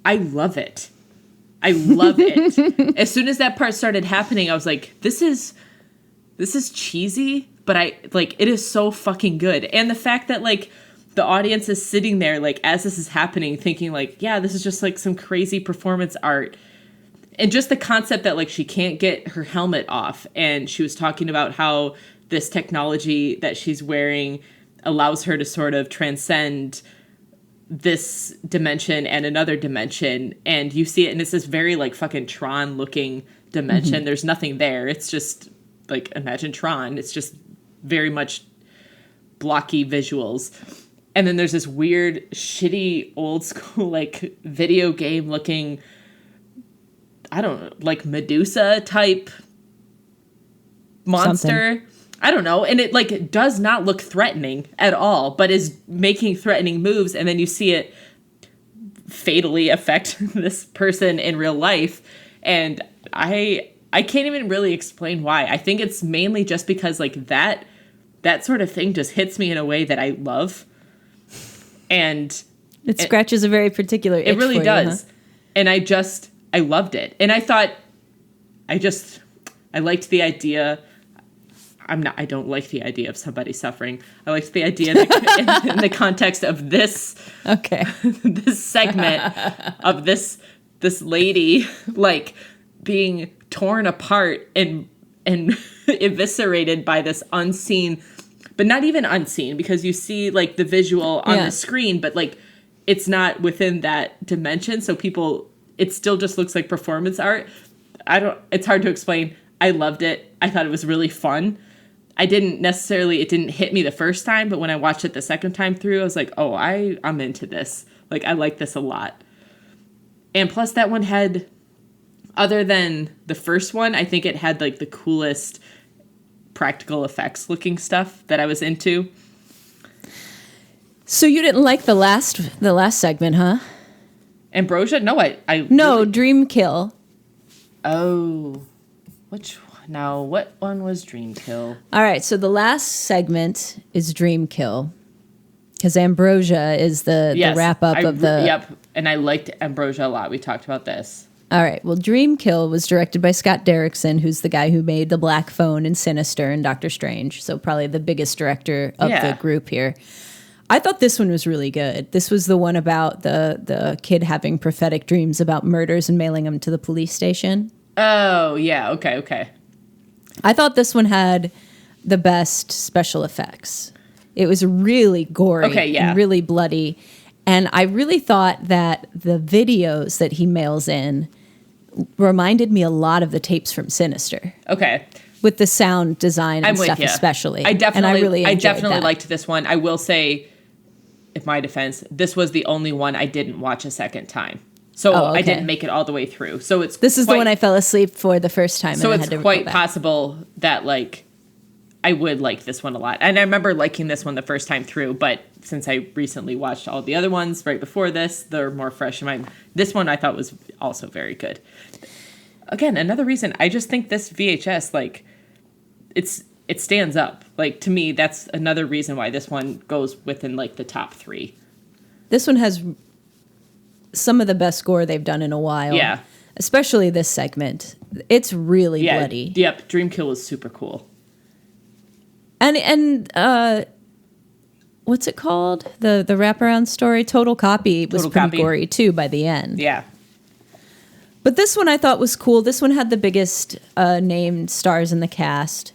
love it. I love it. As soon as that part started happening, I was like, this is cheesy, but it is so fucking good. And the fact that like the audience is sitting there like as this is happening thinking like, yeah, this is just like some crazy performance art. And just the concept that like she can't get her helmet off, and she was talking about how this technology that she's wearing allows her to sort of transcend this dimension and another dimension, and you see it, and it's this very like fucking Tron looking dimension. Mm-hmm. There's nothing there. It's just like, imagine Tron. It's just very much blocky visuals. And then there's this weird shitty old school like video game looking, I don't know, like Medusa type monster. Something. I don't know. And it like does not look threatening at all, but is making threatening moves. And then you see it fatally affect this person in real life. And I can't even really explain why. I think it's mainly just because like that sort of thing just hits me in a way that I love. And it scratches a very particular itch. It really for does. You, huh? And I loved it. And I thought, I liked the idea. I don't like the idea of somebody suffering. I liked the idea in the context of this, okay, this segment of this this lady like being torn apart and eviscerated by this unseen, but not even unseen, because you see like the visual on the screen, but like it's not within that dimension. So it still just looks like performance art. It's hard to explain. I loved it. I thought it was really fun. It didn't hit me the first time, but when I watched it the second time through, I was like, oh, I'm into this. Like, I like this a lot. And plus that one had, other than the first one, I think it had like the coolest practical effects looking stuff that I was into. So you didn't like the last segment, huh? Ambrosia? No, No, really... Dreamkill. Oh, which one? Now, what one was Dreamkill? All right, so the last segment is Dreamkill, because Ambrosia is the wrap-up of the... Yep, and I liked Ambrosia a lot. We talked about this. All right, well, Dreamkill was directed by Scott Derrickson, who's the guy who made The Black Phone and Sinister and Doctor Strange, so probably the biggest director of the group here. I thought this one was really good. This was the one about the kid having prophetic dreams about murders and mailing them to the police station. Oh, yeah, okay. I thought this one had the best special effects. It was really gory and really bloody. And I really thought that the videos that he mails in reminded me a lot of the tapes from Sinister. Okay. With the sound design and stuff especially. I definitely that. liked this one. I will say, in my defense, this was the only one I didn't watch a second time. So I didn't make it all the way through. So this is the one I fell asleep for the first time. So and it's quite possible that like I would like this one a lot. And I remember liking this one the first time through, but since I recently watched all the other ones right before this, they're more fresh in mind. This one I thought was also very good. Again, another reason I just think this VHS, like, it stands up. Like, to me, that's another reason why this one goes within like the top 3. This one has some of the best score they've done in a while. Yeah. Especially this segment. It's really bloody. Yep, Dreamkill is super cool. And what's it called? The wraparound story? Total Copy was pretty gory too by the end. Yeah. But this one I thought was cool. This one had the biggest named stars in the cast.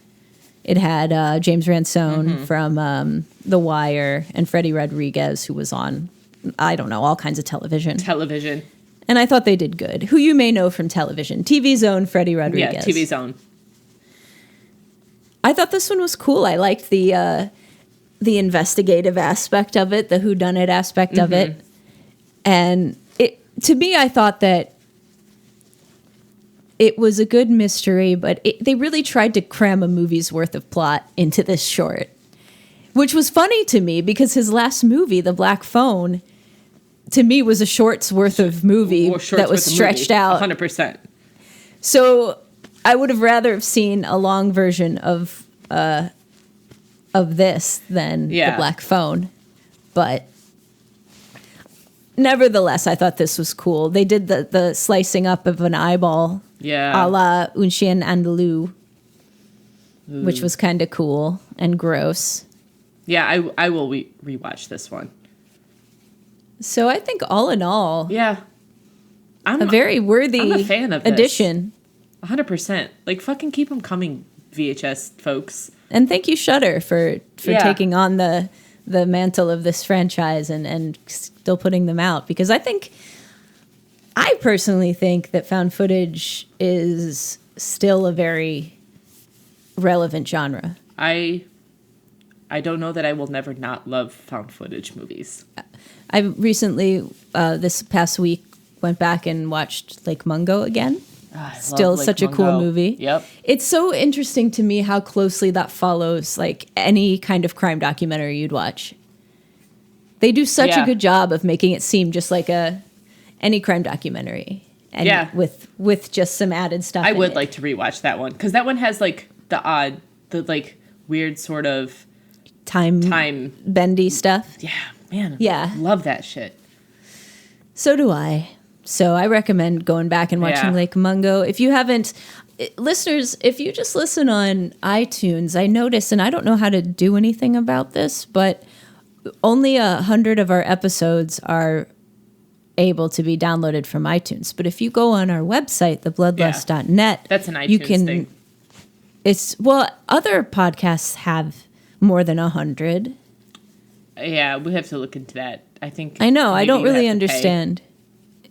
It had James Ransone from The Wire and Freddie Rodriguez, who was on, I don't know, all kinds of television. And I thought they did good. Who you may know from television. TV Zone, Freddie Rodriguez. Yeah, TV Zone. I thought this one was cool. I liked the investigative aspect of it, the whodunit aspect of it. And to me, I thought that it was a good mystery, but they really tried to cram a movie's worth of plot into this short, which was funny to me because his last movie, The Black Phone, to me was a short's worth of movie that was stretched out. 100%. So I would have rather have seen a long version of this than The Black Phone. But nevertheless, I thought this was cool. They did the slicing up of an eyeball. Yeah. A la Un Chien Andalou, which was kind of cool and gross. Yeah, I will rewatch this one. So I think all in all, I'm a very worthy I'm a fan of addition. 100%. Like, fucking keep them coming, VHS folks. And thank you, Shudder, for taking on the mantle of this franchise and still putting them out. Because I personally think that found footage is still a very relevant genre. I don't know that I will never not love found footage movies. I recently, this past week, went back and watched Lake Mungo again. Still such a cool movie. Yep. It's so interesting to me how closely that follows like any kind of crime documentary you'd watch. They do such a good job of making it seem just like any crime documentary. And with just some added stuff. I would like to rewatch that one because that one has like the weird sort of time bendy stuff. Yeah, man. Yeah. Love that shit. So do I. So I recommend going back and watching Lake Mungo. If you haven't, listeners, if you just listen on iTunes, I noticed, and I don't know how to do anything about this, but only 100 of our episodes are able to be downloaded from iTunes. But if you go on our website, thebloodlust.net, that's an iTunes you can, thing. Other podcasts have more than 100. Yeah, we have to look into that. I know. I maybe don't you really have to pay. understand.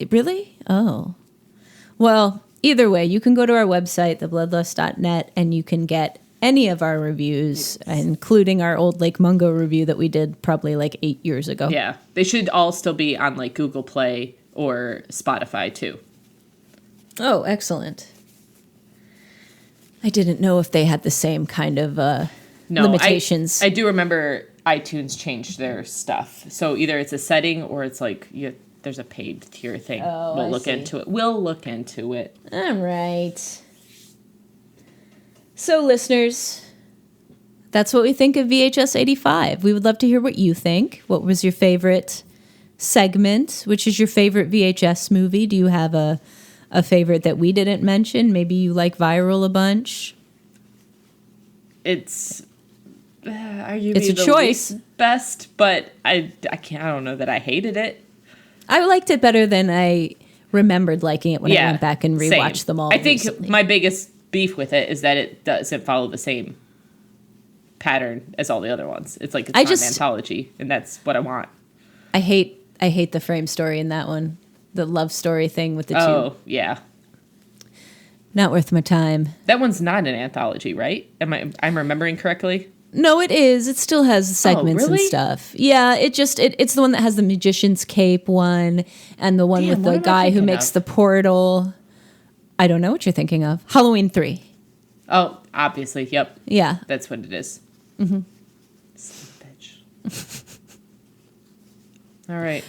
Really? Oh. Well, either way, you can go to our website, thebloodlust.net, and you can get any of our reviews, including our old Lake Mungo review that we did probably like 8 years ago. Yeah. They should all still be on like Google Play or Spotify too. Oh, excellent. I didn't know if they had the same kind of limitations. I do remember iTunes changed their stuff. So either it's a setting or it's like there's a paid tier thing. We'll look into it. We'll look into it. All right. So, listeners, that's what we think of VHS 85. We would love to hear what you think. What was your favorite segment? Which is your favorite VHS movie? Do you have a favorite that we didn't mention? Maybe you like Viral a bunch. It's arguably it's a the choice. Least best, but I don't know that I hated it. I liked it better than I remembered liking it when I went back and rewatched same. them all. I think recently. my biggest beef with it is that it doesn't follow the same pattern as all the other ones. It's like it's not an anthology, and that's what I want. I hate the frame story in that one. The love story thing with the two. Oh, yeah. Not worth my time. That one's not an anthology, right? I'm remembering correctly? No, it is. It still has segments and stuff. Yeah, it's the one that has the magician's cape one and the one with the guy who makes the portal. I don't know what you're thinking of. Halloween 3. Oh, obviously. Yep. Yeah. That's what it is. Mm-hmm. Son of a bitch. All right.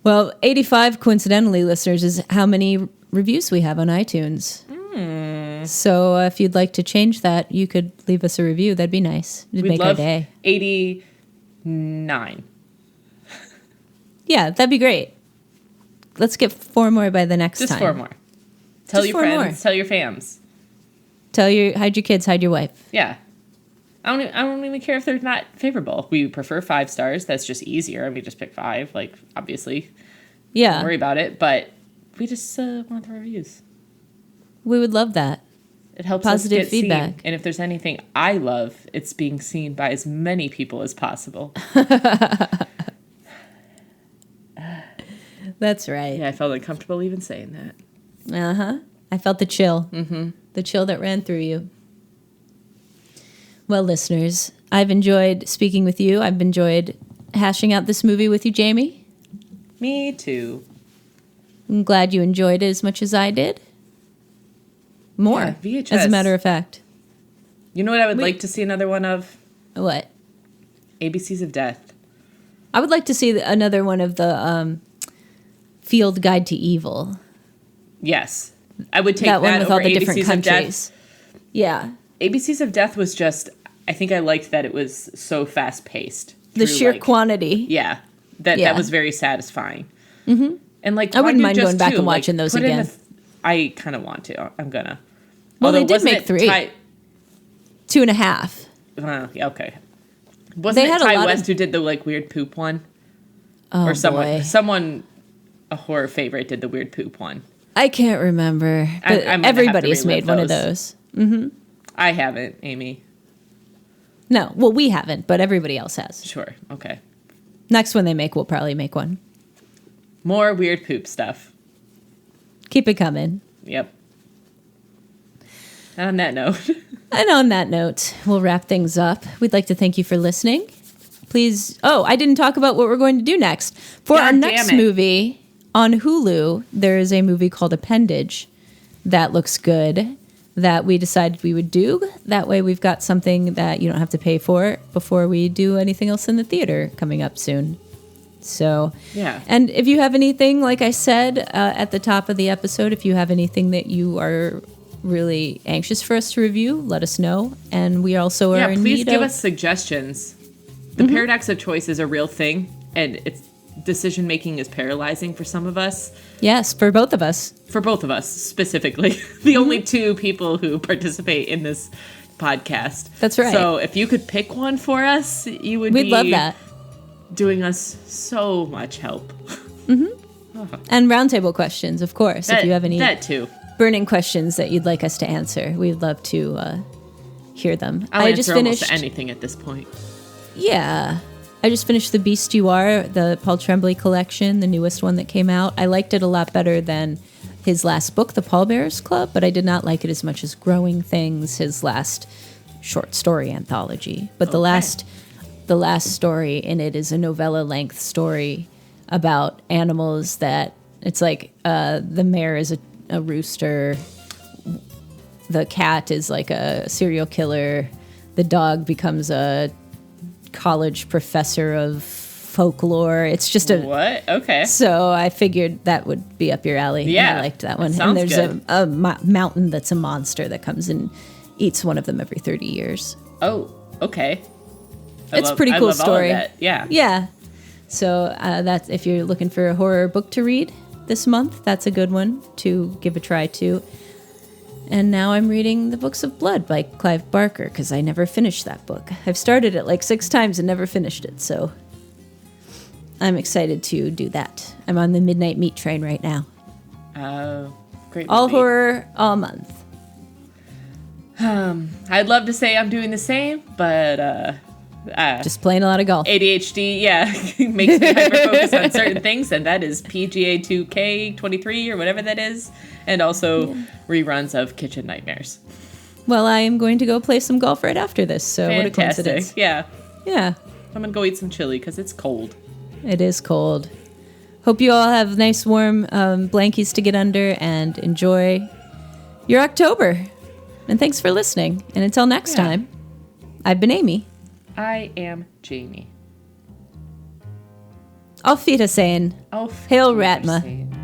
Well, 85, coincidentally, listeners, is how many reviews we have on iTunes. So if you'd like to change that, you could leave us a review. That'd be nice. It'd make our day. 89. Yeah, that'd be great. Let's get 4 more by the next time. Just 4 more. Tell your friends. Tell your fams. Hide your kids, hide your wife. Yeah. I don't even care if they're not favorable. We prefer 5 stars. That's just easier. I mean, just pick 5. Like, obviously. Yeah. Don't worry about it. But we just want the reviews. We would love that. It helps positive us get feedback. Seen. And if there's anything I love, it's being seen by as many people as possible. That's right. Yeah, I felt uncomfortable even saying that. Uh-huh. I felt the chill. Mm-hmm. The chill that ran through you. Well, listeners, I've enjoyed speaking with you. I've enjoyed hashing out this movie with you, Jamie. Me too. I'm glad you enjoyed it as much as I did. More, yeah, VHS. as a matter of fact. You know what I would like to see another one of? What? ABCs of Death. I would like to see another one of the Field Guide to Evil. Yes. I would take that one with over all the ABCs different countries. Yeah. ABCs of Death was just, I think I liked that it was so fast-paced. The sheer quantity. Yeah. That was very sasatisfying. Mm-hmm. And like, I wouldn't mind going back and watching those again. I kind of want to. I'm gonna. Well, they did make 3. 2.5. Yeah, okay. Wasn't it Ty West who did the like weird poop one? Oh, or someone, boy. A horror favorite did the weird poop one. I can't remember, but everybody's made one of those. Mm-hmm. I haven't, Amy. No, well, we haven't, but everybody else has. Sure, okay. Next one they make, we'll probably make one. More weird poop stuff. Keep it coming. Yep. On that note. And on that note, we'll wrap things up. We'd like to thank you for listening. Please, I didn't talk about what we're going to do next. For our next movie on Hulu, there is a movie called Appendage that looks good that we decided we would do. That way we've got something that you don't have to pay for before we do anything else in the theater coming up soon. So, yeah. And if you have anything, like I said at the top of the episode, if you have anything that you are really anxious for us to review, let us know. And we also are in need of... Yeah, please give us suggestions. The paradox of choice is a real thing, and it's decision-making is paralyzing for some of us. Yes, for both of us. For both of us, specifically. The only 2 people who participate in this podcast. That's right. So if you could pick one for us, We'd love that. Doing us so much help. And roundtable questions, of course. If you have any that too. burning questions that you'd like us to answer, we'd love to hear them. I just finished almost anything at this point. Yeah. I just finished The Beast You Are, the Paul Tremblay collection, the newest one that came out. I liked it a lot better than his last book, The Pallbearers Club, but I did not like it as much as Growing Things, his last short story anthology. But the last story in it is a novella-length story about animals that, it's like the mare is a rooster, the cat is like a serial killer, the dog becomes a college professor of folklore. It's just a... What? Okay. So I figured that would be up your alley. Yeah. I liked that one. Sounds and there's good. a mountain that's a monster that comes and eats one of them every 30 years. Oh, okay. It's a pretty cool story. All of that. Yeah. Yeah. So that's, if you're looking for a horror book to read this month, that's a good one to give a try to. And now I'm reading The Books of Blood by Clive Barker because I never finished that book. I've started it like 6 times and never finished it, so I'm excited to do that. I'm on the midnight meat train right now. Oh, great All movie. horror, all month. I'd love to say I'm doing the same, but Just playing a lot of golf. ADHD, makes me hyper-focus on certain things, and that is PGA 2K23 or whatever that is, and also reruns of Kitchen Nightmares. Well, I am going to go play some golf right after this, so what a Fantastic. coincidence. Yeah. Yeah, I'm going to go eat some chili because it's cold. it is cold. Hope you all have nice warm blankies to get under and enjoy your October. And thanks for listening. And until next time, I've been Amy. I am Jamie. Auf Wiedersehen. Auf Hail Wiedersehen. Ratma.